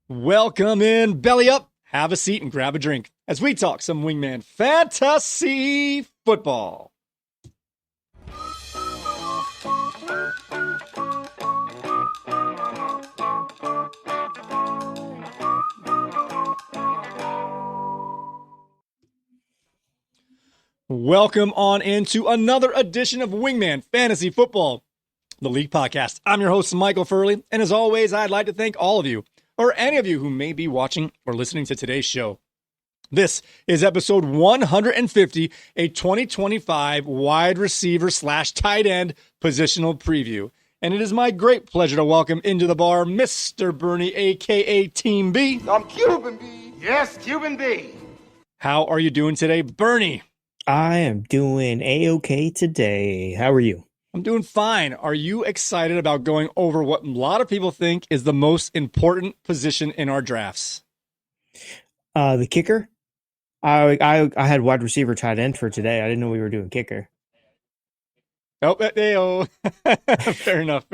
Welcome in, belly up, have a seat, and grab a drink as we talk some Wingman Fantasy Football. Welcome on into another edition of Wingman Fantasy Football, the league podcast. I'm your host, Michael Furley, and as always, I'd like to thank all of you, or any of you who may be watching or listening to today's show. This is episode 150, a 2025 wide receiver / tight end positional preview. And it is my great pleasure to welcome into the bar Mr. Bernie, a.k.a. Team B. I'm Cuban B. Yes, Cuban B. How are you doing today, Bernie? I am doing A-okay today. How are you? I'm doing fine. Are you excited about going over what a lot of people think is the most important position in our drafts? The kicker? I had wide receiver tight end for today. I didn't know we were doing kicker. Oh. Fair enough.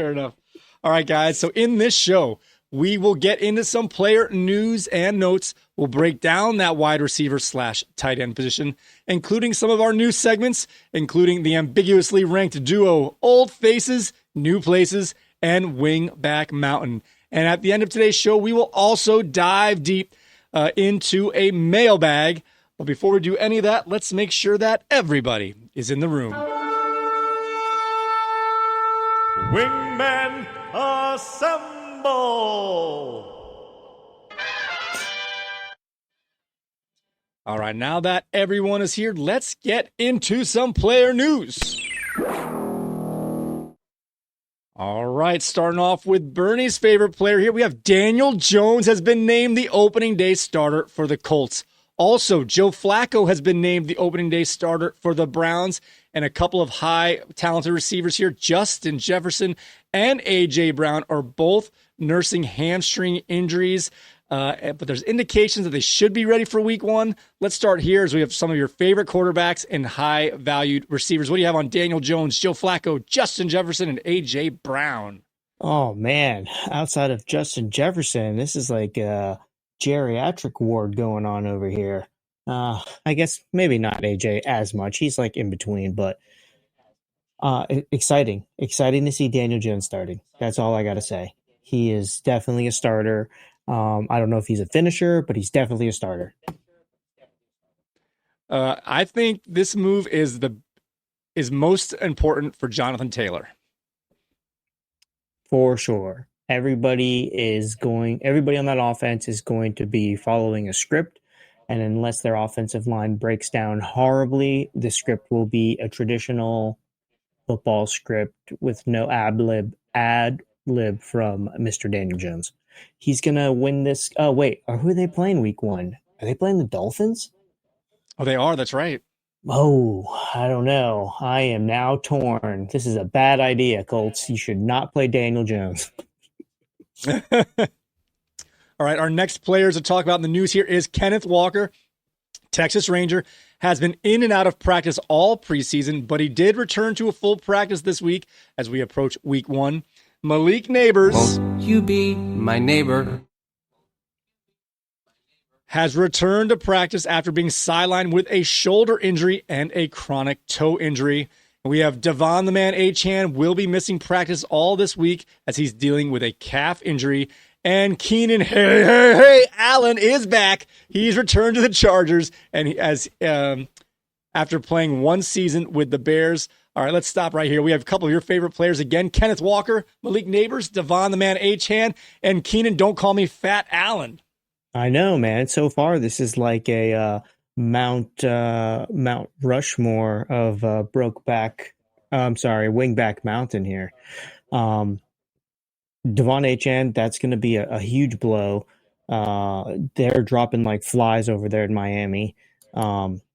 All right, guys. So in this show, we will get into some player news and notes. We'll break down that wide receiver / tight end position, including some of our new segments, including the Ambiguously Ranked Duo, Old Faces, New Places, and Wingback Mountain. And at the end of today's show, we will also dive deep into a mailbag. But before we do any of that, let's make sure that everybody is in the room. Wingman Assemble! All right, now that everyone is here, let's get into some player news. All right, starting off with Bernie's favorite player here, we have Daniel Jones has been named the opening day starter for the Colts. Also, Joe Flacco has been named the opening day starter for the Browns, and a couple of high talented receivers here, Justin Jefferson and A.J. Brown, are both nursing hamstring injuries. But there's indications that they should be ready for week one. Let's start here as we have some of your favorite quarterbacks and high-valued receivers. What do you have on Daniel Jones, Joe Flacco, Justin Jefferson, and A.J. Brown? Oh, man. Outside of Justin Jefferson, this is like a geriatric ward going on over here. I guess maybe not A.J. as much. He's like in between, but exciting. Exciting to see Daniel Jones starting. That's all I got to say. He is definitely a starter. I don't know if he's a finisher, but he's definitely a starter. I think this move is most important for Jonathan Taylor. For sure. Everybody on that offense is going to be following a script. And unless their offensive line breaks down horribly, the script will be a traditional football script with no ad lib from Mr. Daniel Jones. He's going to win this. Oh, wait. Who are they playing week one? Are they playing the Dolphins? Oh, they are. That's right. Oh, I don't know. I am now torn. This is a bad idea, Colts. You should not play Daniel Jones. All right. Our next players to talk about in the news here is Kenneth Walker. Texas Ranger has been in and out of practice all preseason, but he did return to a full practice this week as we approach week one. Malik Neighbors. Won't you be my neighbor? Has returned to practice after being sidelined with a shoulder injury and a chronic toe injury. We have Devon the Man Achane will be missing practice all this week as he's dealing with a calf injury. And Keenan Allen is back. He's returned to the Chargers and after playing one season with the Bears. All right, let's stop right here. We have a couple of your favorite players again. Kenneth Walker, Malik Neighbors, Devon the Man Achane, and Keenan, don't call me Fat Allen. I know, man. So far, this is like a Mount Rushmore of Wingback Mountain here. Devon Achane, that's going to be a huge blow. They're dropping like flies over there in Miami.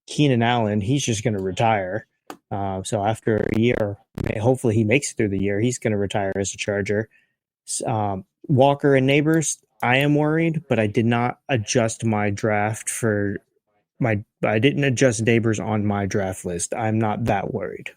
Keenan Allen, he's just going to retire. So after a year, hopefully he makes it through the year, he's going to retire as a Charger. Walker and Neighbors, I am worried, but I did not adjust my draft I didn't adjust Neighbors on my draft list. I'm not that worried.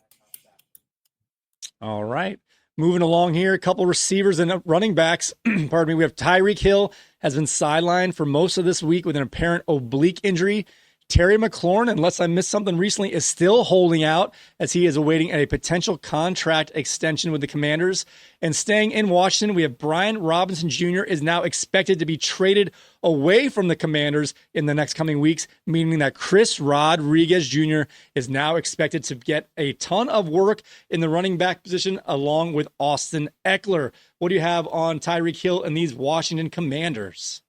All right. Moving along here, a couple receivers and running backs. Pardon me. We have Tyreek Hill has been sidelined for most of this week with an apparent oblique injury. Terry McLaurin, unless I missed something recently, is still holding out as he is awaiting a potential contract extension with the Commanders. And staying in Washington, we have Brian Robinson Jr. is now expected to be traded away from the Commanders in the next coming weeks, meaning that Chris Rodriguez Jr. is now expected to get a ton of work in the running back position along with Austin Eckler. What do you have on Tyreek Hill and these Washington Commanders?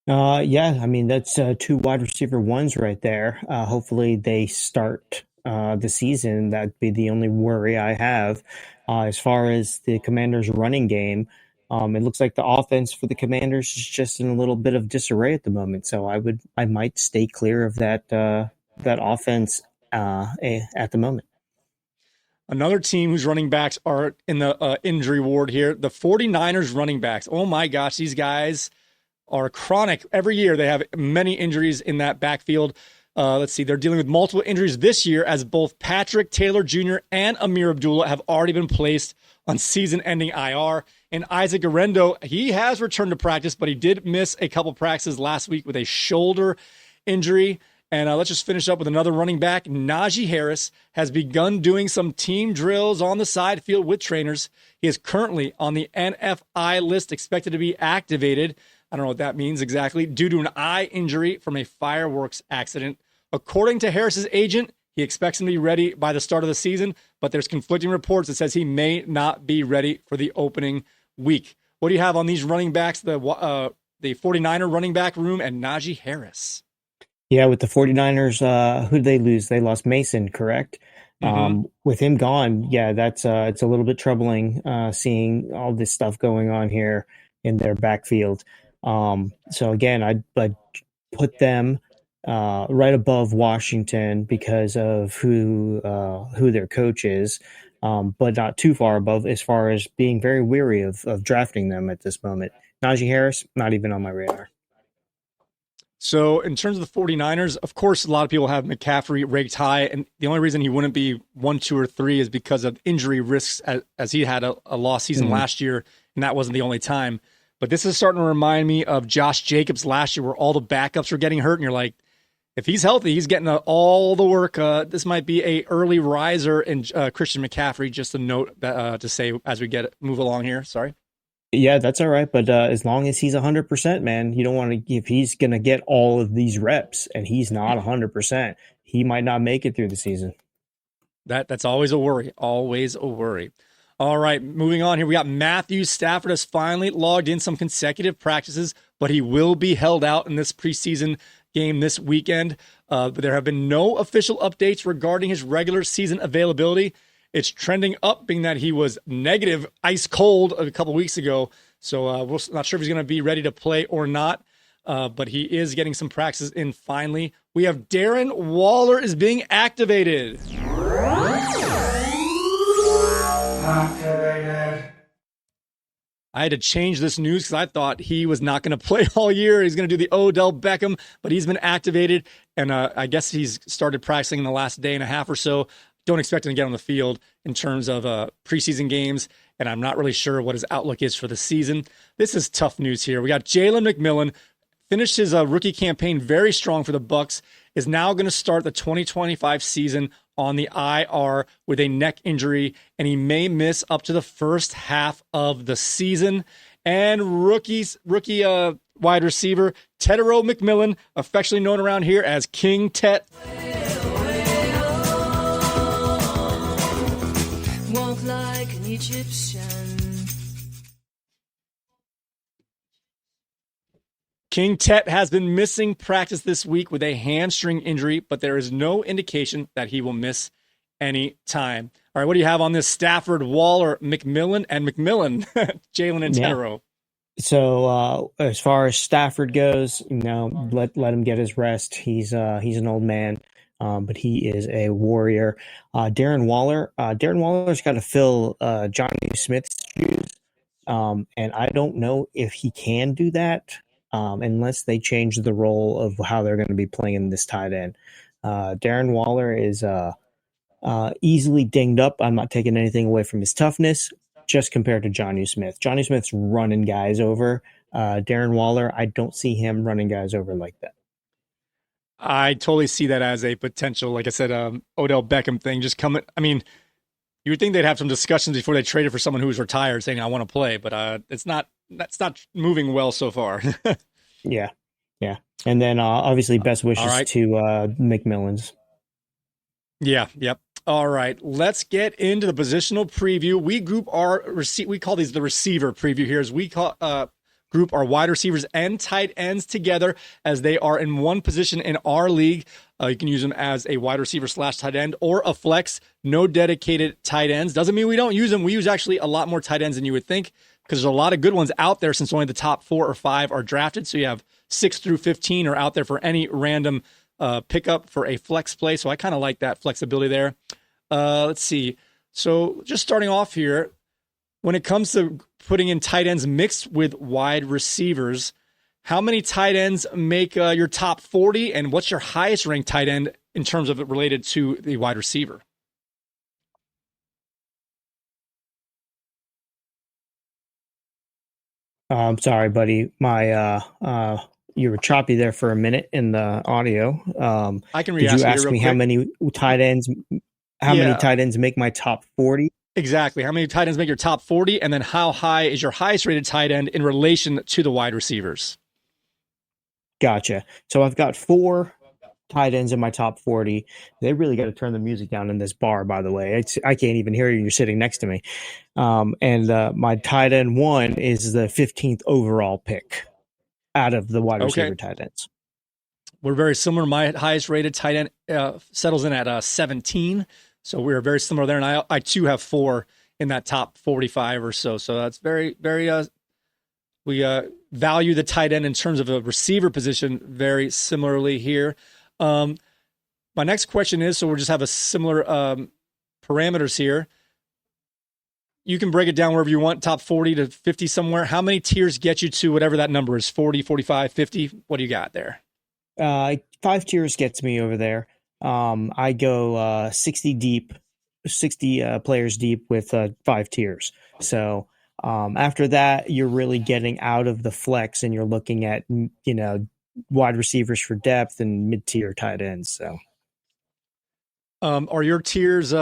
Yeah, I mean, that's two wide receiver ones right there. Hopefully they start the season. That'd be the only worry I have. As far as the Commanders' running game, it looks like the offense for the Commanders is just in a little bit of disarray at the moment. So I might stay clear of that offense at the moment. Another team whose running backs are in the injury ward here, the 49ers running backs. Oh my gosh, these guys are chronic. Every year they have many injuries in that backfield. Let's see, they're dealing with multiple injuries this year as both Patrick Taylor Jr. and Amir Abdullah have already been placed on season-ending IR. And Isaac Arendo, he has returned to practice, but he did miss a couple practices last week with a shoulder injury. And let's just finish up with another running back. Najee Harris has begun doing some team drills on the side field with trainers. He is currently on the NFI list, expected to be activated. I don't know what that means exactly, due to an eye injury from a fireworks accident. According to Harris's agent, he expects him to be ready by the start of the season, but there's conflicting reports that says he may not be ready for the opening week. What do you have on these running backs, the 49er running back room and Najee Harris? Yeah, with the 49ers, who did they lose? They lost Mason, correct? Mm-hmm. With him gone, yeah, that's it's a little bit troubling seeing all this stuff going on here in their backfield. So again, I'd put them right above Washington because of who their coach is, but not too far above as far as being very weary of drafting them at this moment. Najee Harris, not even on my radar. So in terms of the 49ers, of course, a lot of people have McCaffrey ranked high, and the only reason he wouldn't be 1, 2, or 3 is because of injury risks as he had a lost season last year, and that wasn't the only time. But this is starting to remind me of Josh Jacobs last year where all the backups were getting hurt, and you're like, if he's healthy, he's getting all the work. This might be a early riser in Christian McCaffrey, just a note that, to say as we move along here. Sorry. Yeah, that's all right. But as long as he's 100%, man, you don't want to, if he's going to get all of these reps and he's not 100%, he might not make it through the season. That's always a worry. Always a worry. All right, moving on here. We got Matthew Stafford has finally logged in some consecutive practices, but he will be held out in this preseason game this weekend. But there have been no official updates regarding his regular season availability. It's trending up, being that he was negative, ice cold a couple weeks ago. So we're not sure if he's going to be ready to play or not. But he is getting some practices in finally. We have Darren Waller is being activated. Activated. I had to change this news because I thought he was not going to play all year. He's going to do the Odell Beckham, but he's been activated. And I guess he's started practicing in the last day and a half or so. Don't expect him to get on the field in terms of preseason games, and I'm not really sure what his outlook is for the season. This is tough news here. We got Jalen McMillan, finished his rookie campaign very strong for the Bucs, is now going to start the 2025 season on the IR with a neck injury, and he may miss up to the first half of the season. And rookie wide receiver Tedero McMillan, affectionately known around here as King Tet. Like an Egyptian. King Tet has been missing practice this week with a hamstring injury, but there is no indication that he will miss any time. All right, what do you have on this? Stafford, Waller, McMillan, and McMillan, Jalen and Tedero. So as far as Stafford goes, let him get his rest. He's an old man. But he is a warrior. Darren Waller's got to fill Johnny Smith's shoes, and I don't know if he can do that unless they change the role of how they're going to be playing this tight end. Darren Waller is easily dinged up. I'm not taking anything away from his toughness, just compared to Jonnu Smith. Jonnu Smith's running guys over. Darren Waller, I don't see him running guys over like that. I totally see that as a potential, like I said, Odell Beckham thing. Just coming. I mean, you would think they'd have some discussions before they traded for someone who's retired, saying I want to play, but it's not. That's not moving well so far. Yeah. And then obviously best wishes to McMillan's. Yeah. Yep. All right. Let's get into the positional preview. We group we call these the receiver preview here. As we group our wide receivers and tight ends together as they are in one position in our league. You can use them as a wide receiver / tight end or a flex. No dedicated tight ends. Doesn't mean we don't use them. We use actually a lot more tight ends than you would think, because there's a lot of good ones out there since only the top 4 or 5 are drafted. So you have 6 through 15 are out there for any random pickup for a flex play. So I kind of like that flexibility there. Let's see. So just starting off here, when it comes to putting in tight ends mixed with wide receivers, how many tight ends make your top 40, and what's your highest ranked tight end in terms of it related to the wide receiver? I'm sorry, buddy. My you were choppy there for a minute in the audio. I can Did you ask me how many tight ends? Many tight ends make my top 40? Exactly. How many tight ends make your top 40, and then how high is your highest rated tight end in relation to the wide receivers? Gotcha. So I've got 4 tight ends in my top 40. They really got to turn the music down in this bar, by the way. I can't even hear you. You're sitting next to me. And my tight end 1 is the 15th overall pick out of the wide receiver tight ends. We're very similar. My highest rated tight end settles in at 17. So we're very similar there. And I too have 4 in that top 45 or so. So that's very, very, we value the tight end in terms of a receiver position very similarly here. My next question is, so we'll just have a similar parameters here. You can break it down wherever you want, top 40 to 50 somewhere. How many tiers get you to whatever that number is, 40, 45, 50? What do you got there? 5 tiers gets me over there. I go 60 deep, 60 players deep with 5 tiers. So after that, you're really getting out of the flex and you're looking at, wide receivers for depth and mid-tier tight ends. So, are your tiers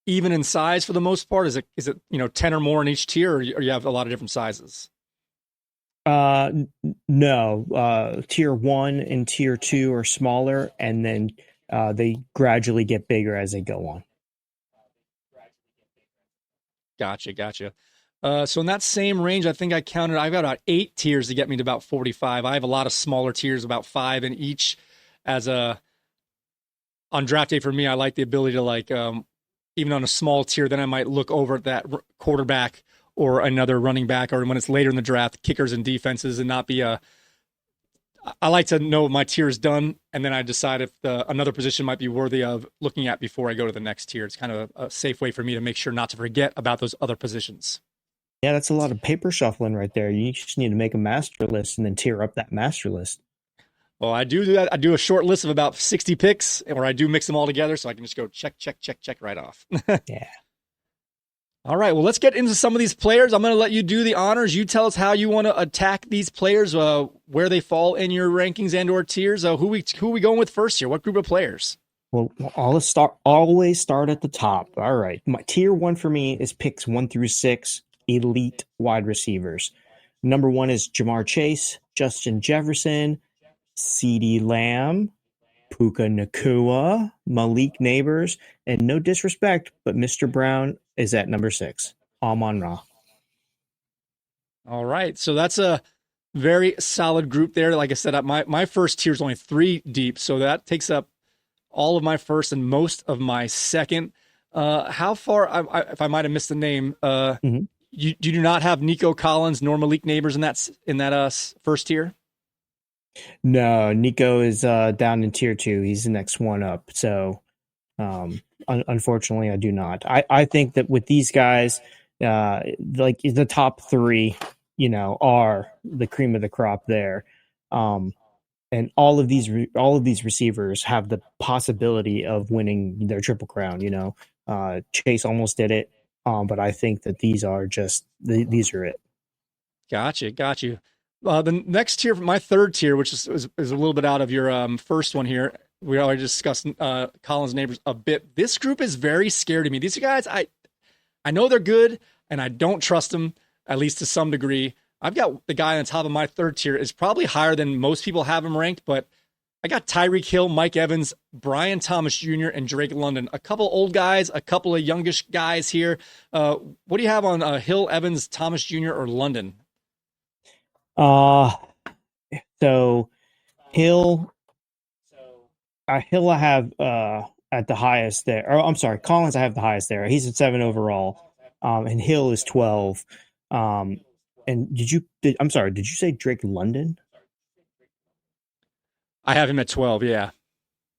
even in size for the most part? Is it 10 or more in each tier, or you have a lot of different sizes? No. Tier 1 and tier 2 are smaller, and then they gradually get bigger as they go on. Gotcha. So in that same range, I think I've got about 8 tiers to get me to about 45. I have a lot of smaller tiers, about 5 in each. On draft day for me, I like the ability to even on a small tier, then I might look over at that quarterback or another running back, or when it's later in the draft, kickers and defenses, and not be I like to know my tier is done, and then I decide if another position might be worthy of looking at before I go to the next tier. It's kind of a safe way for me to make sure not to forget about those other positions. Yeah, that's a lot of paper shuffling right there. You just need to make a master list and then tier up that master list. Well, I do that. I do a short list of about 60 picks, or I do mix them all together so I can just go check right off. Yeah. All right, well, let's get into some of these players. I'm going to let you do the honors. You tell us how you want to attack these players, where they fall in your rankings and or tiers. Who we going with first here? What group of players? Well, always start at the top. All right. My tier 1 for me is picks 1 through 6, elite wide receivers. Number 1 is Jamar Chase, Justin Jefferson, CeeDee Lamb, Puka Nacua, Malik Neighbors, and no disrespect, but Mr. Brown is at number 6. Amon-Ra. All right, so that's a very solid group there. Like I said, my first tier is only 3 deep, so that takes up all of my first and most of my second. How far, if I might have missed the name, you do not have Nico Collins nor Malik Neighbors in that first tier? No, Nico is down in tier 2. He's the next one up. So, unfortunately, I do not. I think that with these guys, like the top 3, are the cream of the crop there. And all of these receivers have the possibility of winning their triple crown. Chase almost did it. But I think that these are these are it. Got you. The next tier, my third tier, which is a little bit out of your first one here. We already discussed Collins' neighbors a bit. This group is very scary to me. These guys, I know they're good, and I don't trust them, at least to some degree. I've got the guy on top of my third tier is probably higher than most people have him ranked, but I got Tyreek Hill, Mike Evans, Brian Thomas Jr., and Drake London. A couple old guys, a couple of youngish guys here. What do you have on Hill, Evans, Thomas Jr., or London? So Hill I have at the highest there. Oh, I'm sorry, Collins I have the highest there. He's at 7 overall. And Hill is 12. And did you say Drake London? I have him at 12, yeah.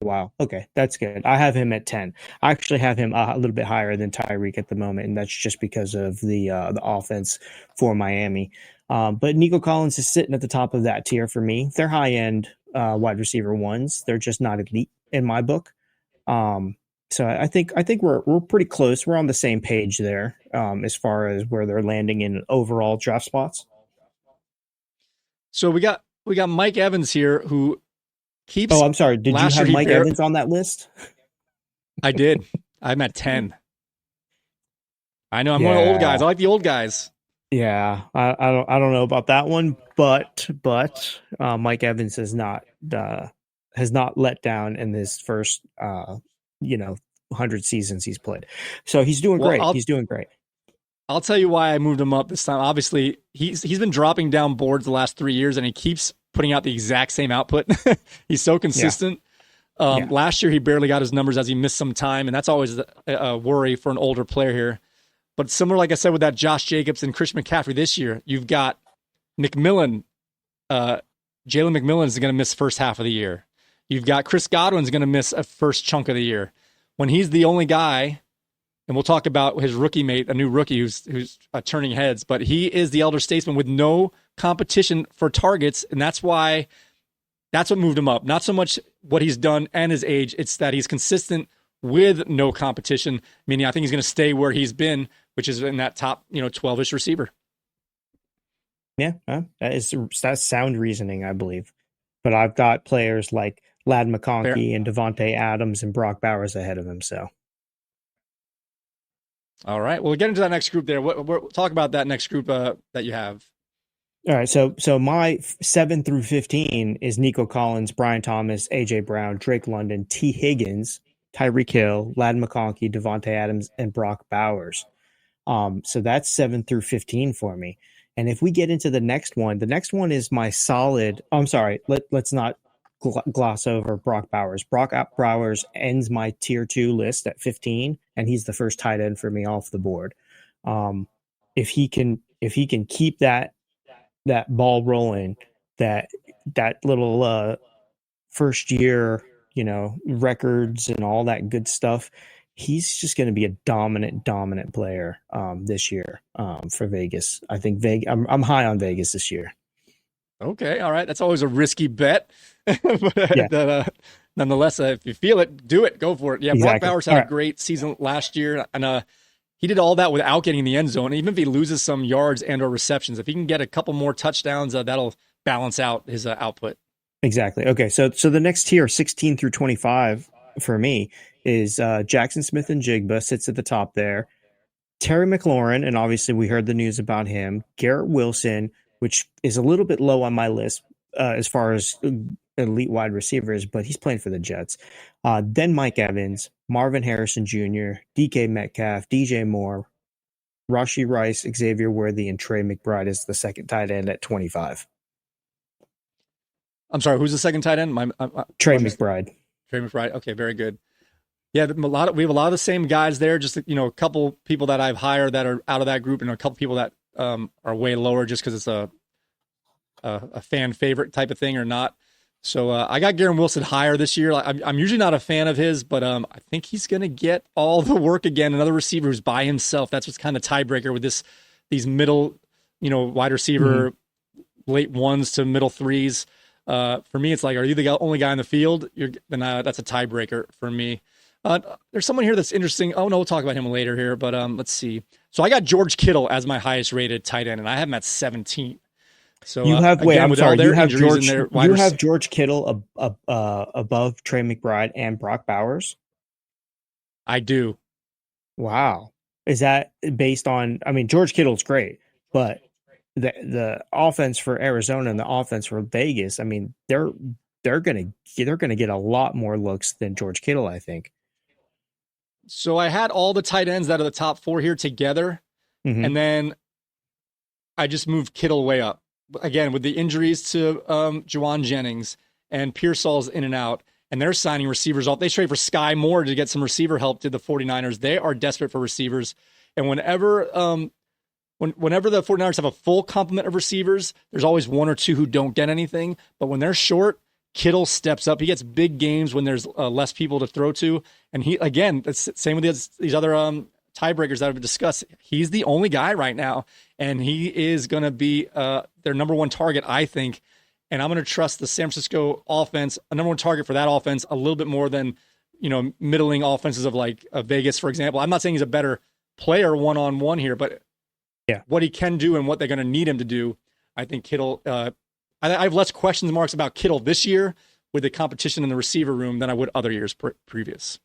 Wow. Okay, that's good. I have him at 10. I actually have him a little bit higher than Tyreek at the moment, and that's just because of the offense for Miami. But Nico Collins is sitting at the top of that tier for me. They're high-end wide receiver ones. They're just not elite in my book. So I think we're pretty close. We're on the same page there as far as where they're landing in overall draft spots. So we got Mike Evans here, who keeps. Oh, I'm sorry. Did you have Mike Evans on that list? I did. I'm at 10. I know I'm one of the old guys. I like the old guys. Yeah, I don't know about that one, but Mike Evans has not let down in his first 100 seasons he's played. So he's doing great. He's doing great. I'll tell you why I moved him up this time. Obviously, he's been dropping down boards the last 3 years, and he keeps putting out the exact same output. He's so consistent. Yeah. Last year, he barely got his numbers as he missed some time, and that's always a worry for an older player here. But similar, like I said, with that Josh Jacobs and Christian McCaffrey this year, you've got McMillan. Jalen McMillan is going to miss first half of the year. You've got Chris Godwin's going to miss a first chunk of the year. When he's the only guy, and we'll talk about his rookie mate, a new rookie who's turning heads, but he is the elder statesman with no competition for targets, and that's what moved him up. Not so much what he's done and his age, it's that he's consistent with no competition, meaning I think he's going to stay where he's been, which is in that top 12-ish receiver. Yeah, that's sound reasoning, I believe. But I've got players like Ladd McConkey and Devontae Adams and Brock Bowers ahead of him. So, all right, we'll get into that next group there. We'll talk about that next group that you have. All right, so my 7 through 15 is Nico Collins, Brian Thomas, AJ Brown, Drake London, T. Higgins, Tyreek Hill, Ladd McConkey, Devontae Adams, and Brock Bowers. So that's 7 through 15 for me. And if we get into the next one is my solid. I'm sorry, let's not gloss over Brock Bowers. Brock Bowers ends my tier 2 list at 15, and he's the first tight end for me off the board. If he can keep that ball rolling, that little first year, records and all that good stuff, he's just going to be a dominant player this year for Vegas. I think I'm high on Vegas this year. Okay, all right. That's always a risky bet. But nonetheless, if you feel it, do it. Go for it. Yeah, exactly. Brock Bowers had a great season last year, and he did all that without getting in the end zone. Even if he loses some yards and or receptions, if he can get a couple more touchdowns, that'll balance out his output. Exactly. Okay, so the next tier, 16 through 25 for me, is Jackson Smith and Jigba sits at the top there. Terry McLaurin, and obviously we heard the news about him. Garrett Wilson, which is a little bit low on my list as far as elite wide receivers, but he's playing for the Jets. Then Mike Evans, Marvin Harrison Jr., DK Metcalf, DJ Moore, Rashee Rice, Xavier Worthy, and Trey McBride is the second tight end at 25. I'm sorry, who's the second tight end? Trey McBride. Trey McBride. Okay, very good. Yeah, we have a lot of the same guys there. Just a couple people that I've hired that are out of that group, and a couple people that are way lower just because it's a fan favorite type of thing or not. So I got Garrett Wilson higher this year. I'm usually not a fan of his, but I think he's going to get all the work again. Another receiver who's by himself. That's what's kind of tiebreaker with these middle, wide receiver, late ones to middle threes. For me, it's like, are you the only guy in the field? Then that's a tiebreaker for me. There's someone here that's interesting. Oh no, we'll talk about him later here. But let's see. So I got George Kittle as my highest rated tight end, and I have him at 17. So you have again, with all their injuries and their you have George Kittle above Trey McBride and Brock Bowers. I do. Wow, is that based on? I mean, George Kittle's great, but the offense for Arizona and the offense for Vegas, I mean, they're gonna get a lot more looks than George Kittle, I think. So I had all the tight ends that are the top 4 here together, and then I just moved Kittle way up. Again, with the injuries to Juwan Jennings and Pearsall's in and out, and they're signing receivers off. They trade for Sky Moore to get some receiver help to the 49ers. They are desperate for receivers. And whenever whenever the 49ers have a full complement of receivers, there's always one or two who don't get anything. But when they're short, Kittle steps up. He gets big games when there's less people to throw to. And he, again, it's same with these other tiebreakers that I've discussed. He's the only guy right now, and he is going to be their number one target, I think. And I'm going to trust the San Francisco offense, a number one target for that offense, a little bit more than, middling offenses of like Vegas, for example. I'm not saying he's a better player one-on-one here, but what he can do and what they're going to need him to do, I think Kittle, I have less questions marks about Kittle this year with the competition in the receiver room than I would other years previous.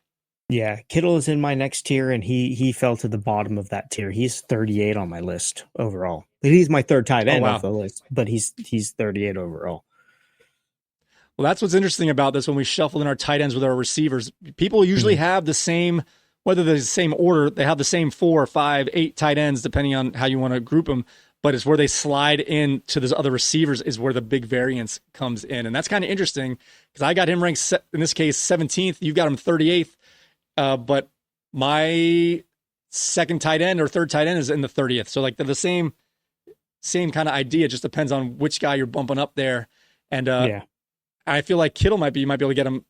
Yeah, Kittle is in my next tier, and he fell to the bottom of that tier. He's 38 on my list overall. He's my third tight end off the list, but he's 38 overall. Well, that's what's interesting about this when we shuffle in our tight ends with our receivers. People usually have the same, whether they're the same order, they have the same 4, 5, 8 tight ends, depending on how you want to group them. But it's where they slide in to those other receivers is where the big variance comes in. And that's kind of interesting because I got him ranked, in this case, 17th. You've got him 38th. But my second tight end or third tight end is in the 30th. So like they're the same kind of idea. It just depends on which guy you're bumping up there. And I feel like Kittle you might be able to get him.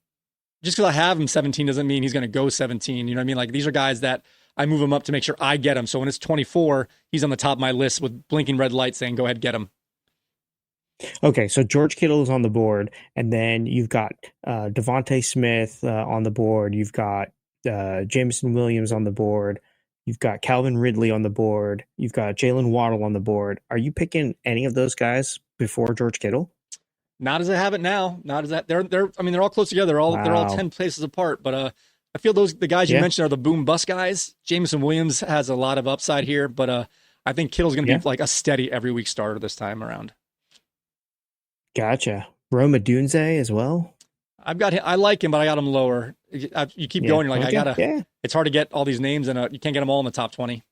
Just because I have him 17 doesn't mean he's going to go 17. You know what I mean? Like these are guys that I move him up to make sure I get him. So when it's 24, he's on the top of my list with blinking red lights saying, go ahead, get him. Okay, so George Kittle is on the board, and then you've got Devontae Smith on the board. You've got Jameson Williams on the board. You've got Calvin Ridley on the board. You've got Jalen Waddle on the board. Are you picking any of those guys before George Kittle? Not as I have it now. Not as that. They're all close together. They're all 10 places apart. But I feel the guys you mentioned are the boom bust guys. Jameson Williams has a lot of upside here, but I think Kittle's going to be like a steady every week starter this time around. Gotcha. Rome Odunze as well. I've got him. I like him, but I got him lower. You keep going. You're like, okay. It's hard to get all these names, and you can't get them all in the top 20.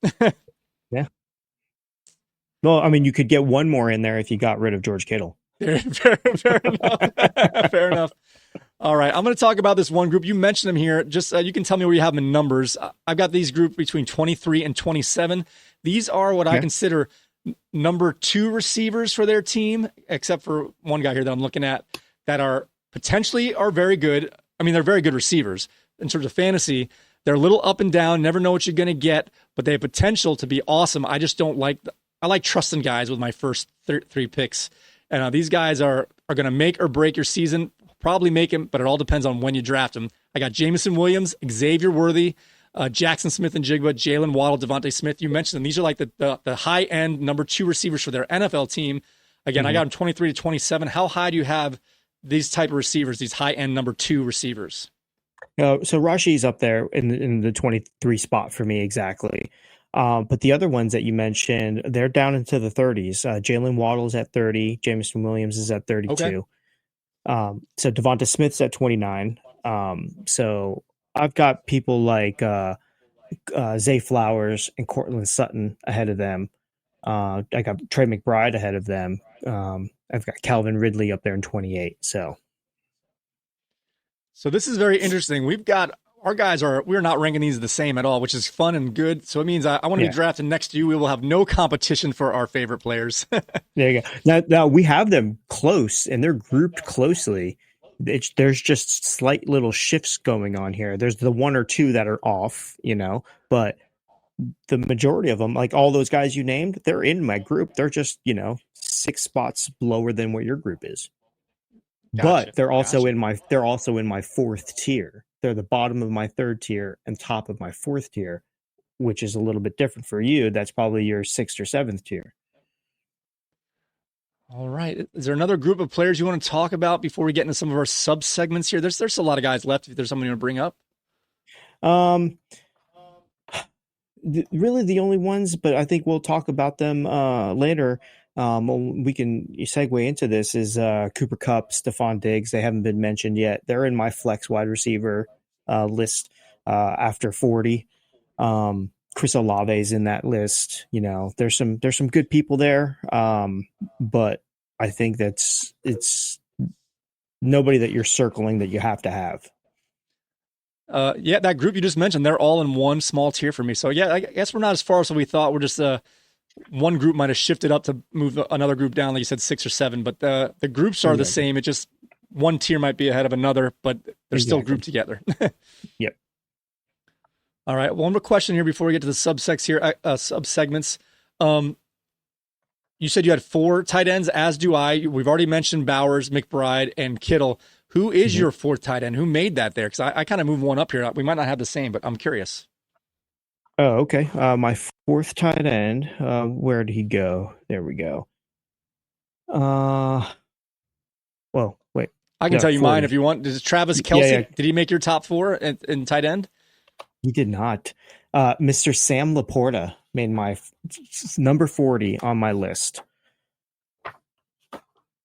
Yeah. Well, I mean, you could get one more in there if you got rid of George Kittle. Fair enough. Fair enough. All right. I'm going to talk about this one group. You mentioned them here. Just you can tell me where you have them in numbers. I've got these grouped between 23 and 27. These are what I consider number 2 receivers for their team, except for one guy here that I'm looking at that are potentially very good. I mean, they're very good receivers in terms of fantasy. They're a little up and down, never know what you're going to get, but they have potential to be awesome. I just don't I like trusting guys with my first 3 picks. And these guys are going to make or break your season, probably make him, but it all depends on when you draft them. I got Jameson Williams, Xavier Worthy, Jackson Smith and Jigba, Jalen Waddle, Devontae Smith. You mentioned them. These are like the high-end number 2 receivers for their NFL team. Again, I got them 23 to 27. How high do you have these type of receivers, these high-end number 2 receivers? So Rashi's up there in the 23 spot for me exactly. But the other ones that you mentioned, they're down into the 30s. Jalen Waddle's at 30. Jameson Williams is at 32. Okay. So Devonta Smith's at 29. So I've got people like Zay Flowers and Cortland Sutton ahead of them. I got Trey McBride ahead of them. I've got Calvin Ridley up there in 28. So this is very interesting. We've got our guys we're not ranking these the same at all, which is fun and good. So it means I want to be drafted next to you. We will have no competition for our favorite players. There you go. Now we have them close and they're grouped closely. There's just slight little shifts going on here. There's the 1 or 2 that are off, but the majority of them, like all those guys you named, they're in my group. They're just, 6 spots lower than what your group is. But they're also in my fourth tier. They're the bottom of my third tier and top of my fourth tier, which is a little bit different for you. That's probably your sixth or seventh tier. All right. Is there another group of players you want to talk about before we get into some of our sub segments here? There's a lot of guys left. If there's someone you want to bring up. Really the only ones, but I think we'll talk about them later. We can segue into this is Cooper Kupp, Stephon Diggs. They haven't been mentioned yet. They're in my flex wide receiver list after 40. Chris Olave's in that list. You know, there's some good people there, but I think it's nobody that you're circling that you have to have. Yeah, that group you just mentioned, they're all in one small tier for me. So yeah, I guess we're not as far as we thought. We're just one group might have shifted up to move another group down, like you said, 6 or 7. But the groups are the same. It just one tier might be ahead of another, but they're still grouped together. Yep. All right. One more question here before we get to the sub-segments. You said you had 4 tight ends, as do I. We've already mentioned Bowers, McBride, and Kittle. Who is your 4th tight end? Who made that there? Because I kind of moved one up here. We might not have the same, but I'm curious. Oh, okay. My 4th tight end, where did he go? There we go. Well, wait. I can tell you 40. mine if you want. Does Travis Kelce, Yeah. Did he make your top 4 in tight end? He did not. Mr. Sam Laporta made my number 40 on my list.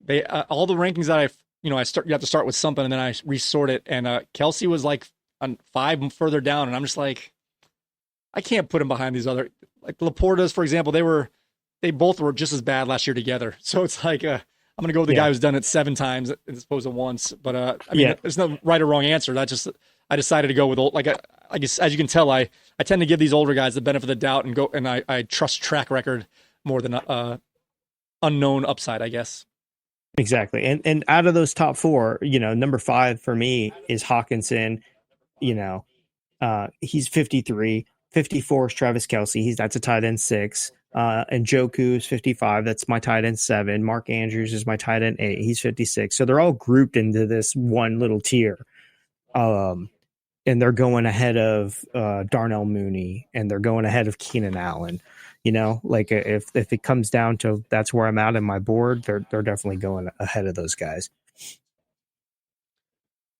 They all the rankings that you have to start with something, and then I resort it. And Kelce was like on 5 further down, and I'm just like, I can't put him behind these other, like Laporta's, for example. They both were just as bad last year together. So it's like I'm gonna go with the guy who's done it 7 times as opposed to once. But there's no right or wrong answer. I decided to go with I guess as you can tell, I tend to give these older guys the benefit of the doubt and I trust track record more than unknown upside, I guess. Exactly. And out of those top 4, number 5 for me is Hawkinson. He's 53. 54 is Travis Kelce. That's a tight end 6. And Njoku is 55. That's my tight end 7. Mark Andrews is my tight end 8. He's 56. So they're all grouped into this one little tier. And they're going ahead of Darnell Mooney, and they're going ahead of Keenan Allen. If it comes down to that's where I'm at in my board, they're definitely going ahead of those guys.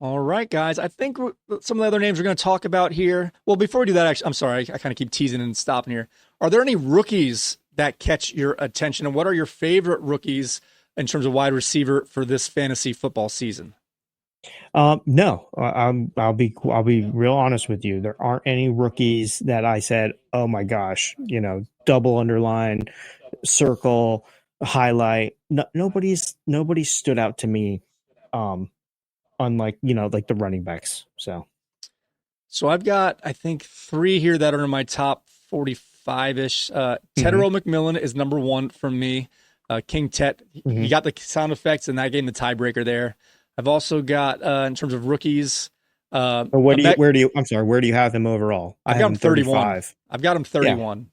All right, guys. I think some of the other names we're going to talk about here. Well, before we do that, actually, I'm sorry. I kind of keep teasing and stopping here. Are there any rookies that catch your attention? And what are your favorite rookies in terms of wide receiver for this fantasy football season? No, I'll be real honest with you. There aren't any rookies that I said, oh my gosh, double underline, circle, highlight. No, nobody's stood out to me. Unlike, like the running backs. So I've got, I think 3 here that are in my top 45-ish. Tedero McMillan is number 1 for me. King Tet, he got the sound effects and that gave him the tiebreaker there. I've also got, in terms of rookies, where do you have him overall? I've got him 31. I've got him 31. Yeah.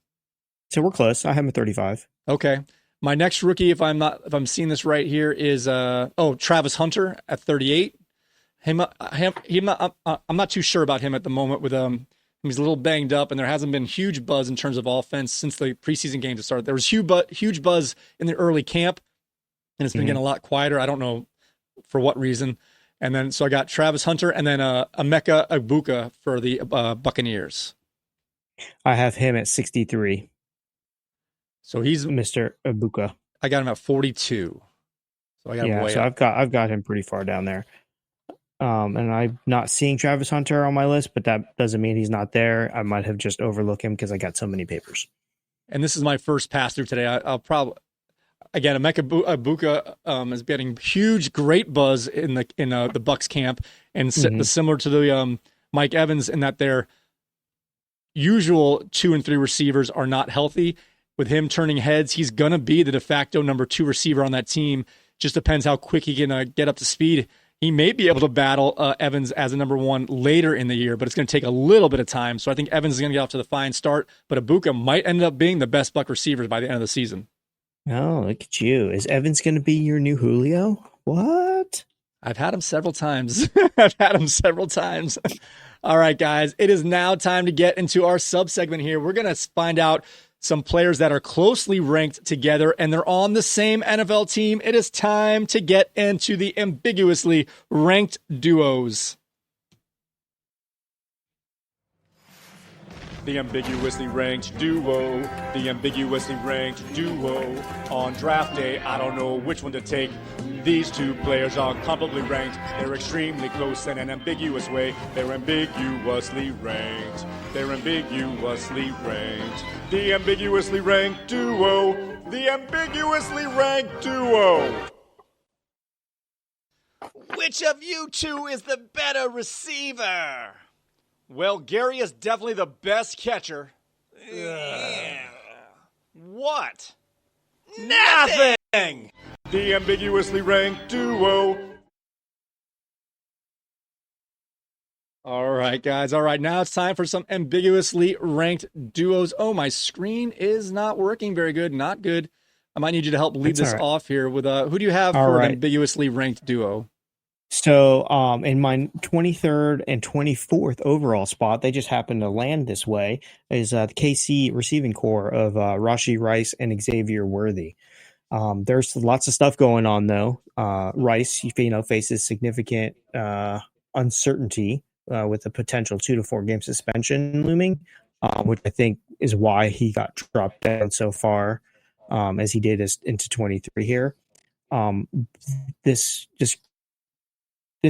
So we're close. I have him 35. Okay. My next rookie, if I'm seeing this right here, is Travis Hunter at 38. I'm not too sure about him at the moment. With he's a little banged up, and there hasn't been huge buzz in terms of offense since the preseason games have started. There was huge buzz in the early camp, and it's been getting a lot quieter. I don't know for what reason. And then so I got Travis Hunter, and then Emeka Egbuka for the Buccaneers. I have him at 63. So he's Mr. Egbuka. I got him at 42. So I got him way up. I've got him pretty far down there. And I'm not seeing Travis Hunter on my list, but that doesn't mean he's not there. I might have just overlooked him because I got so many papers. And this is my first pass through today. I'll probably, again, Emeka Egbuka is getting great buzz in the Bucks camp, and similar to the Mike Evans in that their usual 2 and 3 receivers are not healthy. With him turning heads, he's going to be the de facto number 2 receiver on that team. Just depends how quick he can get up to speed. He may be able to battle Evans as a number 1 later in the year, but it's going to take a little bit of time. So I think Evans is going to get off to the fine start, but Egbuka might end up being the best Buck receiver by the end of the season. Oh, look at you. Is Evans going to be your new Julio? What? I've had him several times. I've had him several times. All right, guys, it is now time to get into our sub-segment here. We're going to find out some players that are closely ranked together, and they're on the same NFL team. It is time to get into the ambiguously ranked duos. The ambiguously ranked duo. The ambiguously ranked duo. On draft day, I don't know which one to take. These two players are comparably ranked. They're extremely close in an ambiguous way. They're ambiguously ranked. They're ambiguously ranked. The ambiguously ranked duo. The ambiguously ranked duo. Which of you two is the better receiver? Well, Gary is definitely the best catcher. What? Nothing! The ambiguously ranked duo. All right, guys. All right, now it's time for some ambiguously ranked duos. Oh, my screen is not working very good. Not good. I might need you to help lead this off here with who do you have for an ambiguously ranked duo? So in my 23rd and 24th overall spot, they just happened to land this way, is the KC receiving core of Rashee Rice and Xavier Worthy. There's lots of stuff going on, though. Rice, faces significant uncertainty with a potential 2 to 4 game suspension looming, which I think is why he got dropped down so far as he did into 23 here. This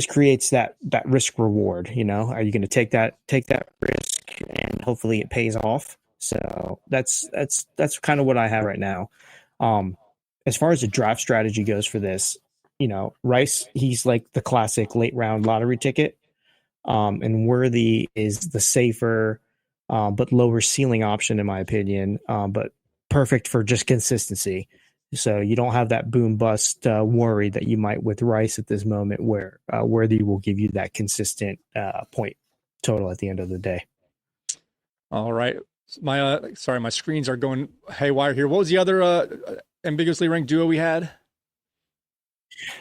creates that risk reward. Are you going to take that risk and hopefully it pays off? So that's kind of what I have right now. As far as the draft strategy goes for this, Rice, he's like the classic late round lottery ticket. And Worthy is the safer, but lower ceiling option in my opinion, but perfect for just consistency. So you don't have that boom bust worry that you might with Rice at this moment, where Worthy will give you that consistent point total at the end of the day. All right, my screens are going haywire here. What was the other ambiguously ranked duo we had?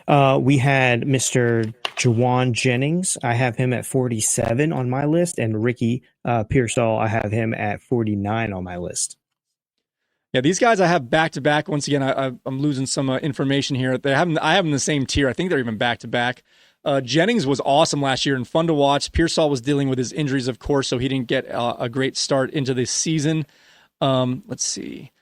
We had Mr. Juwan Jennings. I have him at 47 on my list, and Ricky Pearsall, I have him at 49 on my list. Yeah, these guys I have back to back. Once again, I'm losing some information here. I have them in the same tier. I think they're even back to back. Jennings was awesome last year and fun to watch. Pearsall was dealing with his injuries, of course, so he didn't get a great start into this season. Let's see.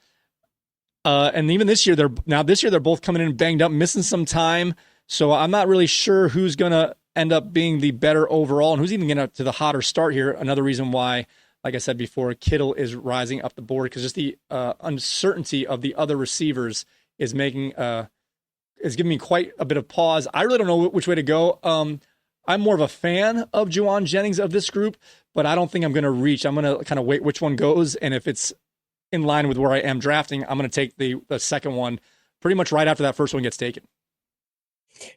And even this year, they're both coming in banged up, missing some time. So I'm not really sure who's going to end up being the better overall and who's even going to the hotter start here. Another reason why, like I said before, Kittle is rising up the board because just the uncertainty of the other receivers is giving me quite a bit of pause. I really don't know which way to go. I'm more of a fan of Juwan Jennings of this group, but I don't think I'm going to reach. I'm going to kind of wait which one goes, and if it's in line with where I am drafting, I'm going to take the second one pretty much right after that first one gets taken.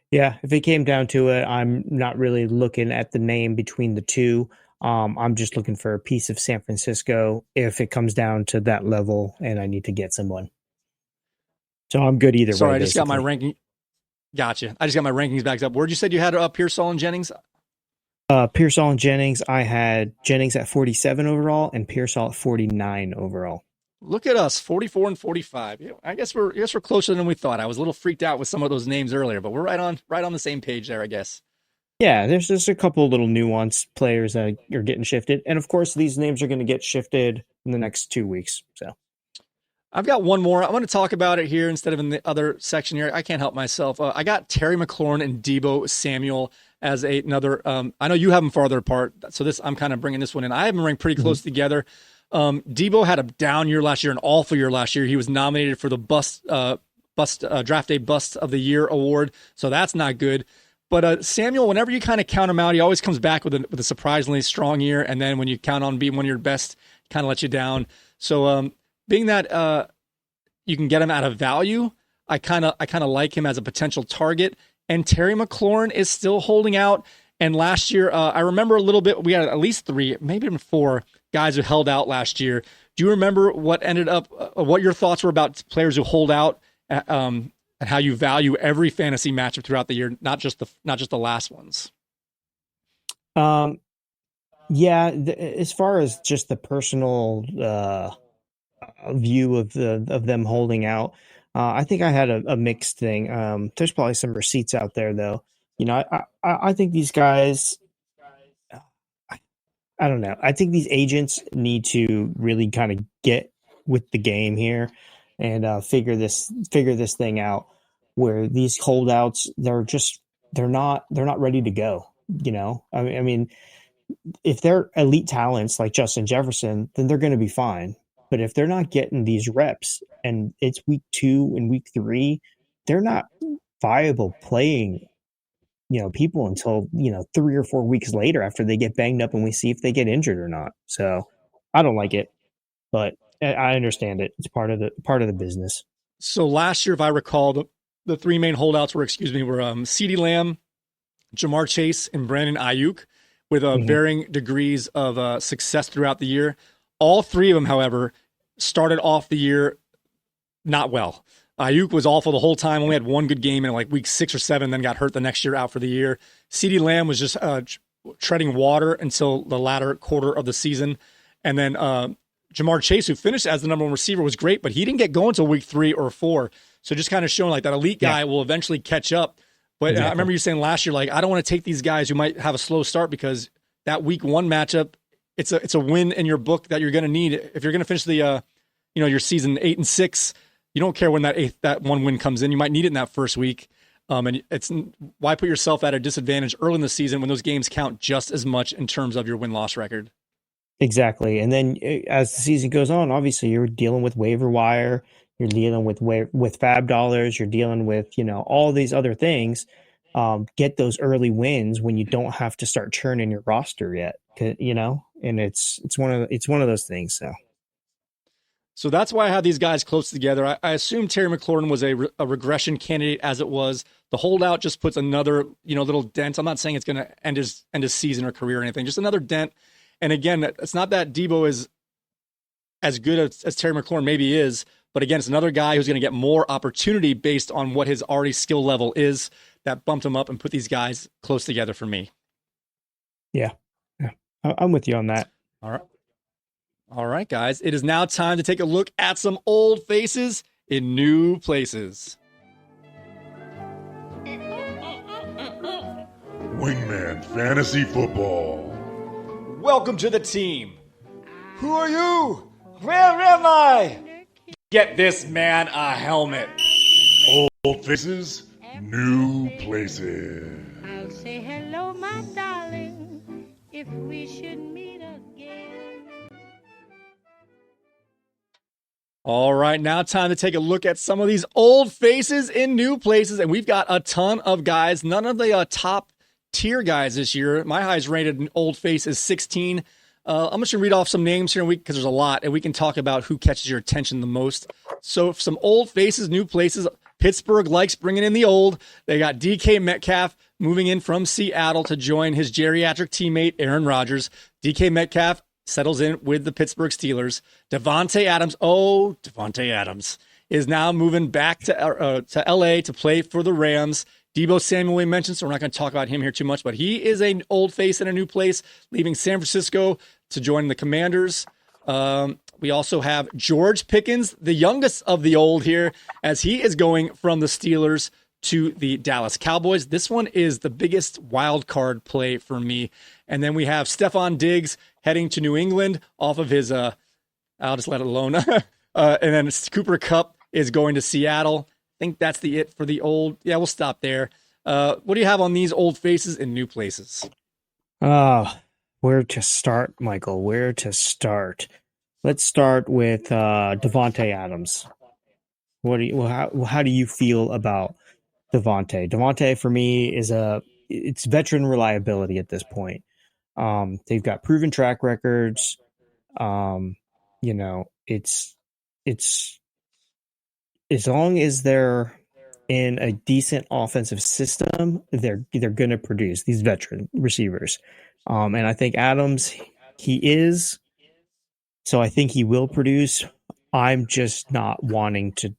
Yeah, if it came down to it, I'm not really looking at the name between the two. I'm just looking for a piece of San Francisco if it comes down to that level and I need to get someone. So I'm good either way. Sorry, I just got my ranking. Gotcha. I just got my rankings backed up. Where'd you said you had Pearsall and Jennings? Pearsall and Jennings, I had Jennings at 47 overall and Pearsall at 49 overall. Look at us, 44 and 45. I guess we're closer than we thought. I was a little freaked out with some of those names earlier, but we're right on the same page there, I guess. Yeah, there's just a couple of little nuanced players that are getting shifted. And of course, these names are going to get shifted in the next 2 weeks. So I've got one more. I want to talk about it here instead of in the other section here. I can't help myself. I got Terry McLaurin and Deebo Samuel as another. I know you have them farther apart. So I'm kind of bringing this one in. I have them ranked pretty close together. Deebo had a down year last year, an awful year last year. He was nominated for the draft day bust of the year award. So that's not good. But Samuel, whenever you kind of count him out, he always comes back with a surprisingly strong year. And then when you count on being one of your best, kind of lets you down. So being that you can get him out of value, I kind of like him as a potential target. And Terry McLaurin is still holding out. And last year, I remember a little bit. We had at least 3, maybe even 4 guys who held out last year. Do you remember what ended up? What your thoughts were about players who hold out and how you value every fantasy matchup throughout the year, not just the last ones. Yeah, as far as just the personal view of them holding out, I think I had a mixed thing. There's probably some receipts out there, though. I think these guys. I don't know. I think these agents need to really kind of get with the game here and figure this thing out. Where these holdouts, they're not ready to go. I mean, if they're elite talents like Justin Jefferson, then they're going to be fine. But if they're not getting these reps and it's week 2 and week 3, they're not viable playing, people until, 3 or 4 weeks later after they get banged up and we see if they get injured or not. So I don't like it, but I understand it. It's part of the business. So last year, if I recall, the 3 main holdouts were CeeDee Lamb, Jamar Chase, and Brandon Ayuk, with varying degrees of success throughout the year. All 3 of them, however, started off the year not well. Ayuk was awful the whole time, only had 1 good game in like week 6 or 7, then got hurt the next year, out for the year. CeeDee Lamb was just treading water until the latter quarter of the season. And then Jamar Chase, who finished as the number 1 receiver, was great, but he didn't get going until week 3 or 4. So just kind of showing like that elite guy will eventually catch up. But I remember you saying last year, like, I don't want to take these guys who might have a slow start because that week 1 matchup, it's a win in your book that you're going to need. If you're going to finish the, your season 8-6, you don't care when that 1 win comes in. You might need it in that first week. And it's why put yourself at a disadvantage early in the season when those games count just as much in terms of your win-loss record. Exactly. And then as the season goes on, obviously you're dealing with waiver wire, you're dealing with fab dollars, you're dealing with, all these other things. Get those early wins when you don't have to start churning your roster yet, and it's one of those things. So that's why I had these guys close together. I assume Terry McLaurin was a regression candidate as it was. The holdout just puts another, little dent. I'm not saying it's going to end his season or career or anything, just another dent. And again, it's not that Debo is as good as Terry McLaurin maybe is, but again, it's another guy who's going to get more opportunity based on what his already skill level is. That bumped him up and put these guys close together for me. Yeah. I'm with you on that. All right, guys. It is now time to take a look at some old faces in new places. Wingman Fantasy Football. Welcome to the team. Who are you? Where am I? Get this man a helmet. Old faces, new places. I'll say hello, my darling, if we should meet again. All right, now time to take a look at some of these old faces in new places. And we've got a ton of guys, none of the top tier guys this year. My highest rated old face is 16. I'm just going to read off some names here because there's a lot, and we can talk about who catches your attention the most. So some old faces, new places. Pittsburgh likes bringing in the old. They got DK Metcalf moving in from Seattle to join his geriatric teammate, Aaron Rodgers. DK Metcalf settles in with the Pittsburgh Steelers. Davante Adams is now moving back to LA to play for the Rams. Deebo Samuel we mentioned, so we're not going to talk about him here too much, but he is an old face in a new place, leaving San Francisco to join the Commanders. We also have George Pickens, the youngest of the old here, as he is going from the Steelers to the Dallas Cowboys. This one is the biggest wild card play for me. And then we have Stephon Diggs heading to New England off of his, I'll just let it alone. And then Cooper Kupp is going to Seattle. I think that's it for the old. Yeah, we'll stop there. What do you have on these old faces in new places? Where to start, Michael? Where to start? Let's start with Davante Adams. How do you feel about Davante? Davante for me it's veteran reliability at this point. They've got proven track records. It's as long as they're in a decent offensive system, they're going to produce these veteran receivers. And I think Adams, he is. So I think he will produce. I'm just not wanting to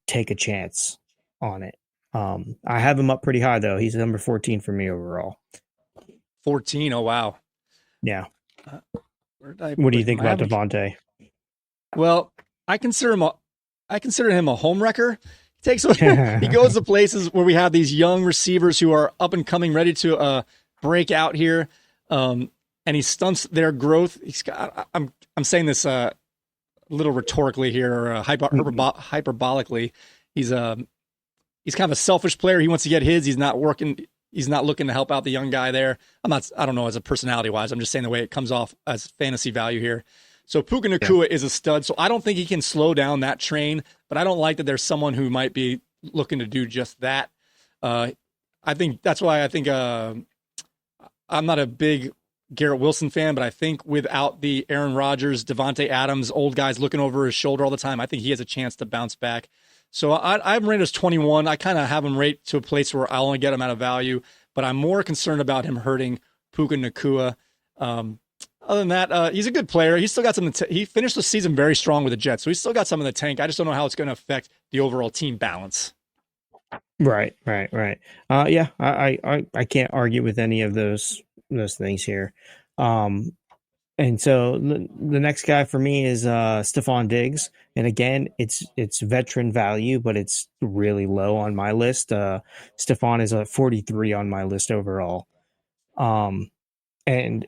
take a chance on it. I have him up pretty high though. He's number 14 for me overall. 14. Oh wow. Yeah. Where did I What do you put think him? about Devontae? Well, I consider him a home wrecker. He goes to places where we have these young receivers who are up and coming, ready to break out here, and he stunts their growth. I'm saying this a little rhetorically here, or hyperbolically. He's kind of a selfish player. He wants to get his. He's not looking to help out the young guy there. I don't know as a personality wise. I'm just saying the way it comes off as fantasy value here. So Puka Nacua is a stud. So I don't think he can slow down that train, but I don't like that there's someone who might be looking to do just that. I think that's why I think I'm not a big Garrett Wilson fan, but I think without the Aaron Rodgers, Devontae Adams, old guys looking over his shoulder all the time, I think he has a chance to bounce back. So I'm rated as 21. I kind of have him rate to a place where I'll only get him out of value, but I'm more concerned about him hurting Puka Nacua. Other than that, he's a good player. He's still got some. He finished the season very strong with the Jets, so he's still got some in the tank. I just don't know how it's going to affect the overall team balance. Right. Yeah, I can't argue with any of those things here. And so the next guy for me is Stephon Diggs, and again, it's veteran value, but it's really low on my list. Stephon is a 43 on my list overall, and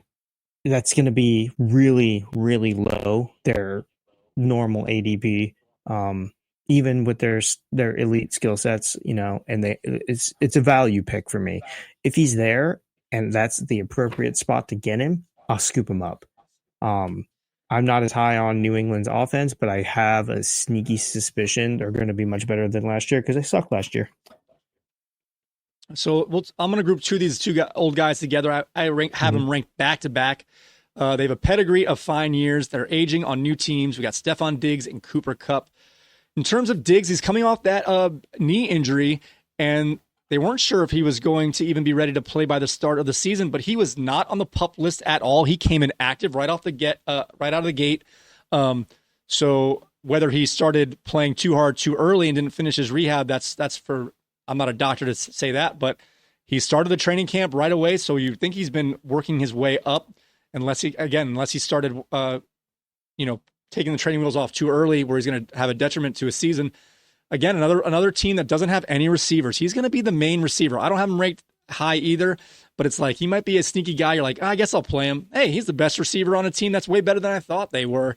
that's going to be really, really low. Their normal ADP, even with their elite skill sets, and it's a value pick for me. If he's there and that's the appropriate spot to get him, I'll scoop him up. I'm not as high on New England's offense, but I have a sneaky suspicion they're going to be much better than last year because they sucked last year. So I'm going to group these two old guys together. I have them ranked back to back. They have a pedigree of fine years. They're aging on new teams. We got Stephon Diggs and Cooper Kupp. In terms of Diggs, he's coming off that knee injury, and they weren't sure if he was going to even be ready to play by the start of the season, but he was not on the PUP list at all. He came in active right out of the gate. So whether he started playing too hard too early and didn't finish his rehab, that's for, I'm not a doctor to say that, but he started the training camp right away. So you think he's been working his way up, unless he started, taking the training wheels off too early, where he's going to have a detriment to his season. Again, another team that doesn't have any receivers. He's going to be the main receiver. I don't have him ranked high either, but it's like he might be a sneaky guy. You're like, I guess I'll play him. Hey, he's the best receiver on a team that's way better than I thought they were.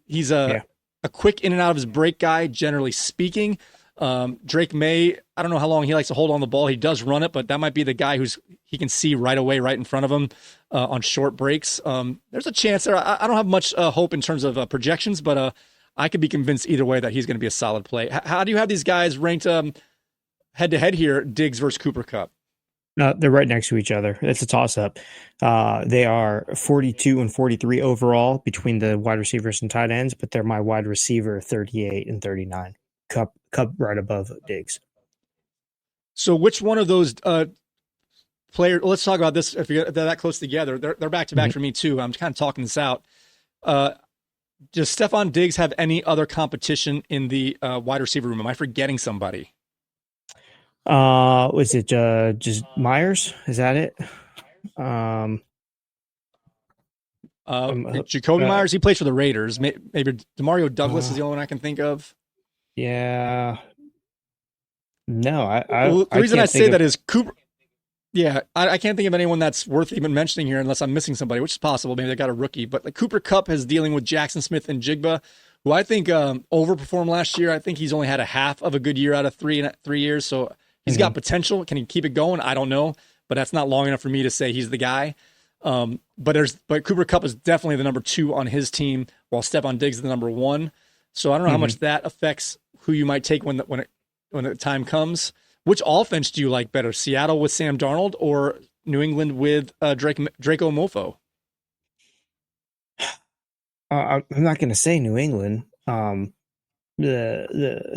He's a quick in and out of his break guy, generally speaking. Drake May, I don't know how long he likes to hold on the ball. He does run it, but that might be the guy he can see right away, right in front of him on short breaks. There's a chance there. I don't have much hope in terms of projections, but I could be convinced either way that he's going to be a solid play. How do you have these guys ranked head to head here, Diggs versus Cooper Kupp? They're right next to each other. It's a toss-up. They are 42 and 43 overall between the wide receivers and tight ends, but they're my wide receiver 38 and 39. Kupp right above Diggs. So which one of those players? Let's talk about this. If they're that close together, they're back to back for me too. I'm kind of talking this out. Does Stephon Diggs have any other competition in the wide receiver room? Am I forgetting somebody? Was it just Myers? Is that it? Jacoby Myers. He plays for the Raiders. Maybe Demario Douglas is the only one I can think of. Yeah. No, the reason I say that is Cooper. Yeah, I can't think of anyone that's worth even mentioning here unless I'm missing somebody, which is possible. Maybe they got a rookie. But Cooper Kupp is dealing with Jackson Smith and Jigba, who I think overperformed last year. I think he's only had a half of a good year out of 3 years. So he's got potential. Can he keep it going? I don't know. But that's not long enough for me to say he's the guy. But Cooper Kupp is definitely the number 2 on his team, while Stephon Diggs is the number 1. So I don't know how much that affects who you might take when the time comes. Which offense do you like better, Seattle with Sam Darnold or New England with Draco Mofo? I'm not going to say New England. The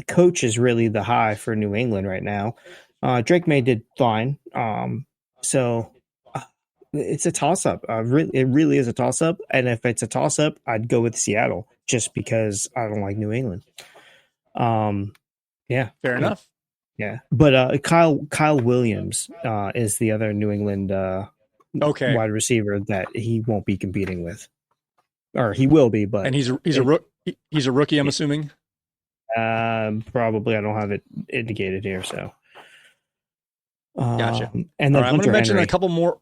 coach is really the high for New England right now. Drake May did fine. So it's a toss-up. It really is a toss-up. And if it's a toss-up, I'd go with Seattle just because I don't like New England. Yeah. Fair enough. Yeah, but Kyle Williams is the other New England wide receiver that he won't be competing with, or he will be, but And he's a rookie, I'm assuming. Probably. I don't have it indicated here, so Gotcha. And then right, I'm going to mention Henry. a couple more.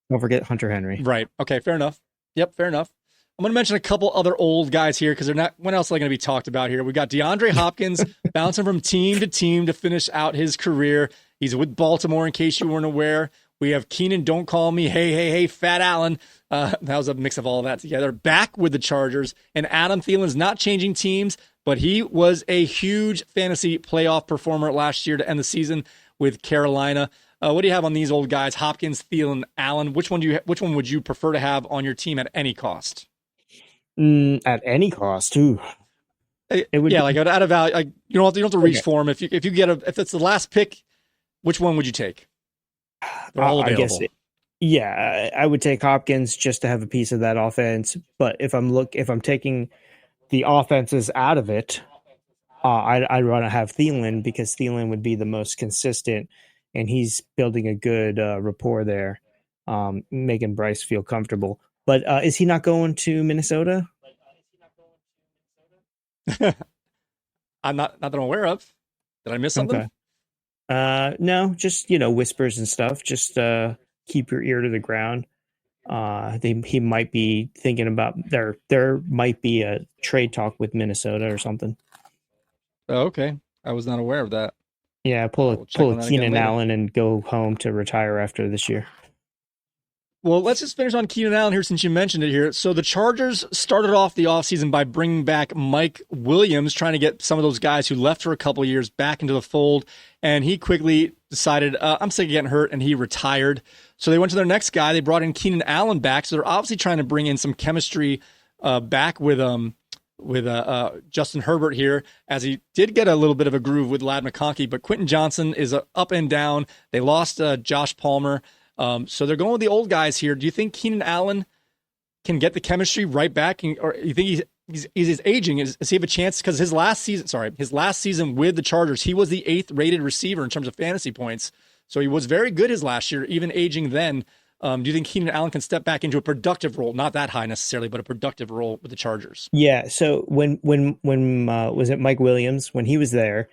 Don't forget Hunter Henry. Right. Okay. Fair enough. Yep. Fair enough. I'm going to mention a couple other old guys here because they're not. When else are they going to be talked about here? We got DeAndre Hopkins bouncing from team to team to finish out his career. He's with Baltimore, in case you weren't aware. We have Keenan, don't call me, hey, Fat Allen. That was a mix of all of that together. Back with the Chargers, and Adam Thielen's not changing teams, but he was a huge fantasy playoff performer last year to end the season with Carolina. What do you have on these old guys? Hopkins, Thielen, Allen. Which one would you prefer to have on your team at any cost? At any cost, too. It would, like out of value. Like, you don't have to reach for him. If it's the last pick, which one would you take? They're all available. I would take Hopkins just to have a piece of that offense. But if I'm taking the offenses out of it, I'd want to have Thielen because Thielen would be the most consistent, and he's building a good rapport there, making Bryce feel comfortable. But is he not going to Minnesota? I'm not that I'm aware of. Did I miss something? Okay. No, just whispers and stuff. Just keep your ear to the ground. He might be thinking about there might be a trade talk with Minnesota or something. Oh, okay. I was not aware of that. Yeah, pull a Keenan Allen and go home to retire after this year. Well, let's just finish on Keenan Allen here since you mentioned it here. So the Chargers started off the offseason by bringing back Mike Williams, trying to get some of those guys who left for a couple of years back into the fold. And he quickly decided, I'm sick of getting hurt, and he retired. So they went to their next guy. They brought in Keenan Allen back. So they're obviously trying to bring in some chemistry back with Justin Herbert here, as he did get a little bit of a groove with Ladd McConkey. But Quentin Johnson is up and down. They lost Josh Palmer. So they're going with the old guys here. Do you think Keenan Allen can get the chemistry right back, or you think he's aging? Does he have a chance? Because his last season with the Chargers, he was the 8th rated receiver in terms of fantasy points. So he was very good his last year, even aging then. Do you think Keenan Allen can step back into a productive role, not that high necessarily, but a productive role with the Chargers? Yeah. So when was it Mike Williams when he was there?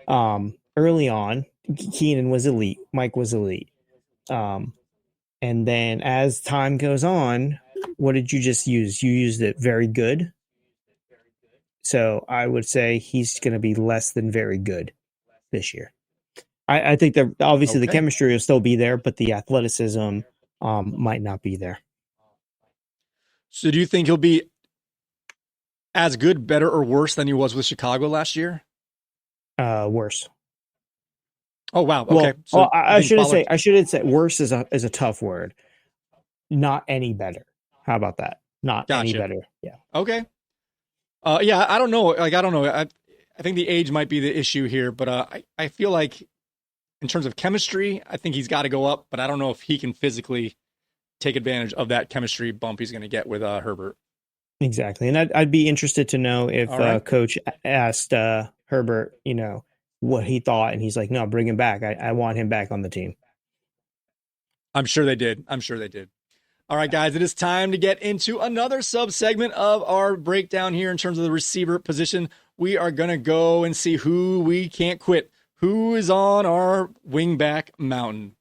Early on, Keenan was elite. Mike was elite. And then as time goes on, what did you just use? You used it very good. So I would say he's going to be less than very good this year. I think that obviously the chemistry will still be there, but the athleticism might not be there. So do you think he'll be as good, better, or worse than he was with Chicago last year? Worse. Oh wow! Okay, well, I shouldn't say worse is a tough word. Not any better. How about that? Not any better. Yeah. Okay. Yeah, I don't know. I don't know. I think the age might be the issue here, but I feel like in terms of chemistry, I think he's got to go up. But I don't know if he can physically take advantage of that chemistry bump he's going to get with Herbert. Exactly, and I'd be interested to know if Coach asked Herbert, what he thought, and he's like, no, bring him back. I want him back on the team. I'm sure they did. All right, guys, it is time to get into another sub-segment of our breakdown here in terms of the receiver position. We are going to go and see who we can't quit, who is on our Wingback Mountain.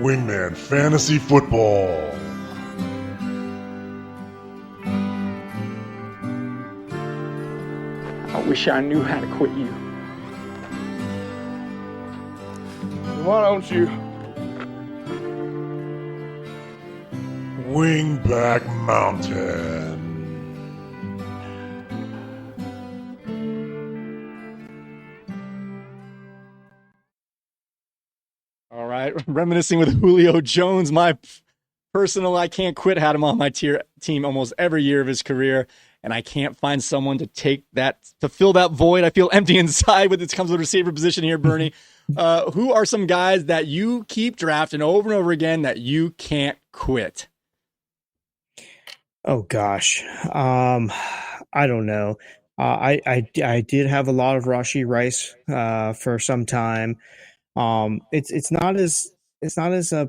Wingman Fantasy Football. I wish I knew how to quit you. Why don't you? Wingback Mountain. All right, reminiscing with Julio Jones, my personal I can't quit, had him on my team almost every year of his career, and I can't find someone to fill that void. I feel empty inside when it comes to the receiver position here, Bernie. Who are some guys that you keep drafting over and over again that you can't quit? Oh gosh, I don't know. I did have a lot of Rashee Rice for some time. It's not as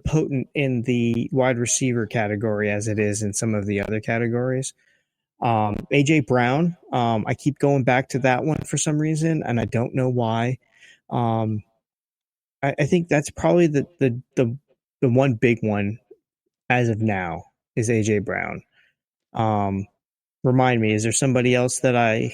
potent in the wide receiver category as it is in some of the other categories. AJ Brown, I keep going back to that one for some reason, and I don't know why. I think that's probably the one big one as of now is AJ Brown. Remind me, is there somebody else that I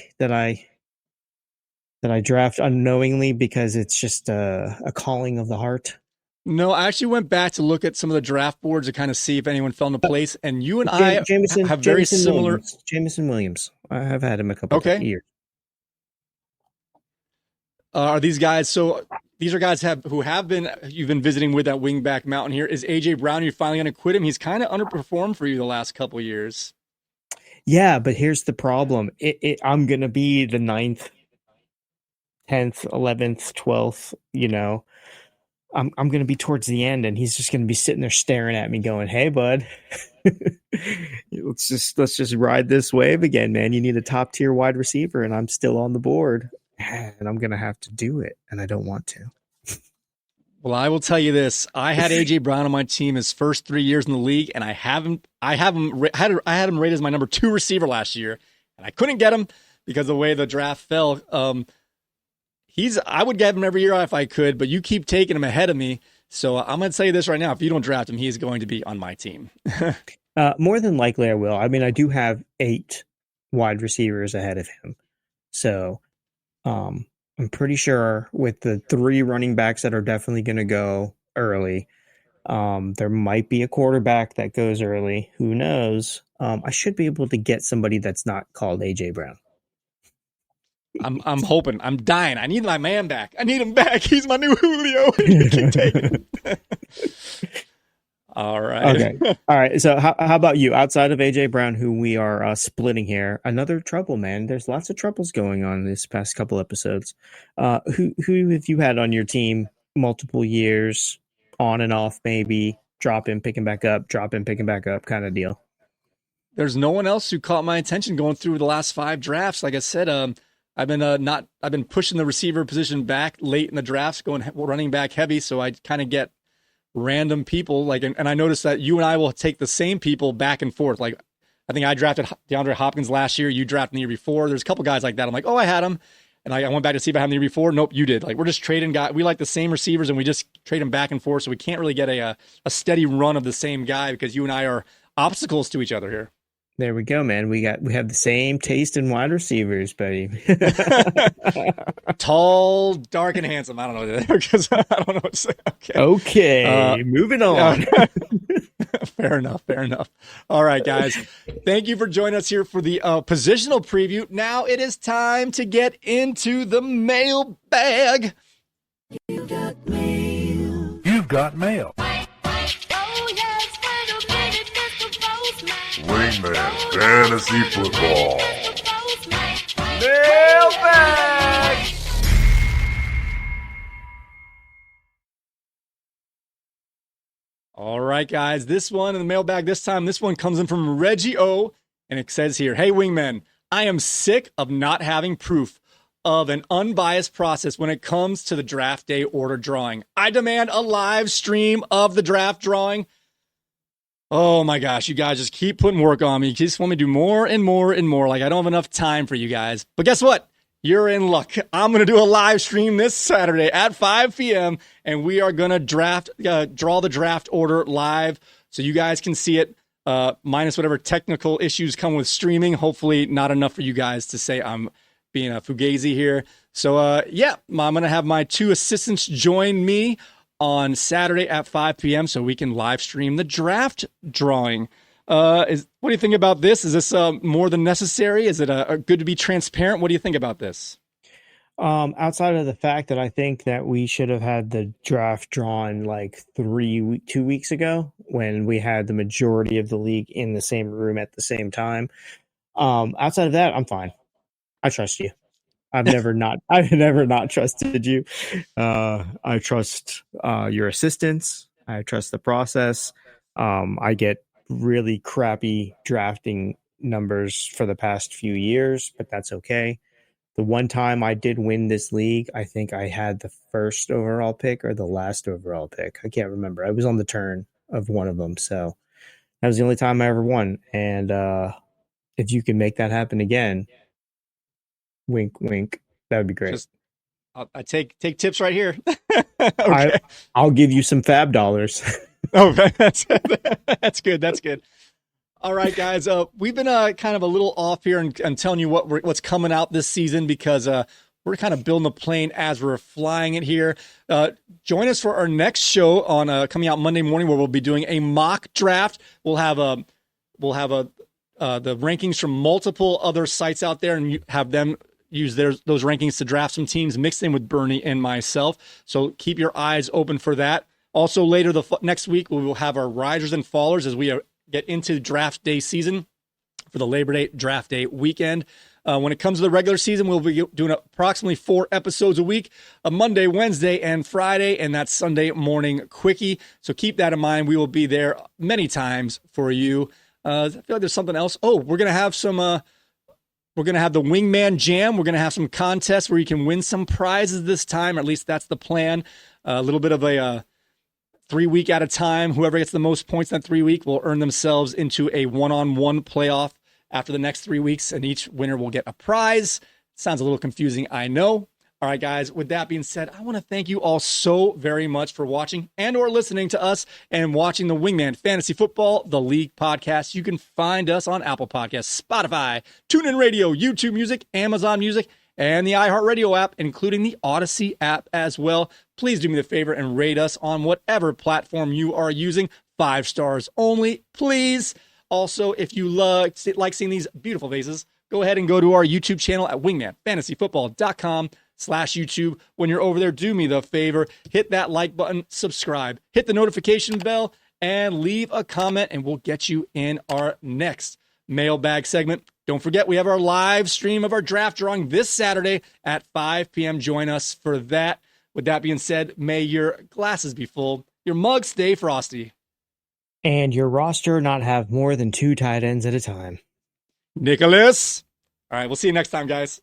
draft unknowingly because it's just a calling of the heart? No, I actually went back to look at some of the draft boards to kind of see if anyone fell into place. And you and I have very similar. Jameson Williams. I have had him a couple of years. Are these guys? So these are guys you've been visiting with at Wingback Mountain here. Is AJ Brown? You're finally going to quit him? He's kind of underperformed for you the last couple of years. Yeah, but here's the problem. I'm going to be the 9th, 10th, 11th, 12th, I'm going to be towards the end, and he's just going to be sitting there staring at me going, "Hey, bud, let's just ride this wave again, man. You need a top tier wide receiver, and I'm still on the board, and I'm going to have to do it, and I don't want to." Well, I will tell you this: I had AJ Brown on my team his first 3 years in the league, and I had him rated as my number 2 receiver last year, and I couldn't get him because of the way the draft fell. I would get him every year if I could, but you keep taking him ahead of me. So I'm going to tell you this right now. If you don't draft him, he is going to be on my team. More than likely I will. I mean, I do have 8 wide receivers ahead of him. So I'm pretty sure with the 3 running backs that are definitely going to go early, there might be a quarterback that goes early. Who knows? I should be able to get somebody that's not called AJ Brown. I'm hoping. I'm dying. I need my man back. I need him back. He's my new Julio. Keep taking him. All right. Okay. All right. So how about you? Outside of AJ Brown, who we are splitting here, another trouble, man. There's lots of troubles going on this past couple episodes. Who have you had on your team multiple years, on and off, maybe drop in, picking back up, drop in, picking back up, kind of deal? There's no one else who caught my attention going through the last 5 drafts. Like I said, I've been pushing the receiver position back late in the drafts, going running back heavy. So I kind of get random people and I noticed that you and I will take the same people back and forth. Like I think I drafted DeAndre Hopkins last year. You drafted the year before. There's a couple guys like that. I'm like, oh, I had him. And I went back to see if I had him the year before. Nope, you did. Like we're just trading guys. We like the same receivers and we just trade them back and forth. So we can't really get a steady run of the same guy because you and I are obstacles to each other here. There we go, man. We have the same taste in wide receivers, buddy. Tall, dark, and handsome. I don't know because I don't know what to say. Okay, moving on. Fair enough. All right, guys. Thank you for joining us here for the positional preview. Now it is time to get into the mailbag. You've got mail. Wingman Fantasy Football. Mailbag! All right, guys. This one in the mailbag this one comes in from Reggie O. And it says here, "Hey, Wingmen, I am sick of not having proof of an unbiased process when it comes to the draft day order drawing. I demand a live stream of the draft drawing." Oh my gosh, you guys just keep putting work on me. You just want me to do more and more and more. Like I don't have enough time for you guys. But guess what? You're in luck. I'm going to do a live stream this Saturday at 5 p.m. and we are going to draw the draft order live so you guys can see it, minus whatever technical issues come with streaming. Hopefully not enough for you guys to say I'm being a fugazi here. So I'm going to have my 2 assistants join me on Saturday at 5 p.m. so we can live stream the draft drawing. What do you think about this? Is this more than necessary? Is it good to be transparent? What do you think about this? Outside of the fact that I think that we should have had the draft drawn like 2 weeks ago when we had the majority of the league in the same room at the same time. Outside of that, I'm fine. I trust you. I've never not trusted you. I trust your assistants. I trust the process. I get really crappy drafting numbers for the past few years, but that's okay. The one time I did win this league, I think I had the first overall pick or the last overall pick. I can't remember. I was on the turn of one of them. So that was the only time I ever won. And if you can make that happen again, wink, wink, that would be great. I take tips right here. Okay. I'll give you some fab dollars. Okay, that's good. That's good. All right, guys. We've been kind of a little off here and telling you what's coming out this season because we're kind of building the plane as we're flying it here. Join us for our next show on coming out Monday morning, where we'll be doing a mock draft. We'll have the rankings from multiple other sites out there, and have them use those rankings to draft some teams mixed in with Bernie and myself. So keep your eyes open for that. Also, later next week, we will have our risers and fallers as we get into draft day season for the Labor Day draft day weekend. When it comes to the regular season, we'll be doing approximately 4 episodes a week, a Monday, Wednesday, and Friday, and that's Sunday morning quickie. So keep that in mind. We will be there many times for you. I feel like there's something else. Oh, we're going to have some... we're going to have the Wingman Jam. We're going to have some contests where you can win some prizes this time, or at least that's the plan. A little bit of a 3-week at a time. Whoever gets the most points in that 3-week will earn themselves into a one-on-one playoff after the next 3 weeks, and each winner will get a prize. Sounds a little confusing, I know. All right, guys, with that being said, I want to thank you all so very much for watching and or listening to us and watching the Wingman Fantasy Football, the League podcast. You can find us on Apple Podcasts, Spotify, TuneIn Radio, YouTube Music, Amazon Music, and the iHeartRadio app, including the Audacy app as well. Please do me the favor and rate us on whatever platform you are using. 5 stars only, please. Also, if you like seeing these beautiful faces, go ahead and go to our YouTube channel at wingmanfantasyfootball.com/YouTube. When you're over there, do me the favor, hit that like button, subscribe, hit the notification bell, and leave a comment, and we'll get you in our next mailbag segment. Don't forget, we have our live stream of our draft drawing this Saturday at 5 p.m. Join us for that. With that being said, may your glasses be full, your mug stay frosty, and your roster not have more than 2 tight ends at a time. Nicholas. All right, we'll see you next time, guys.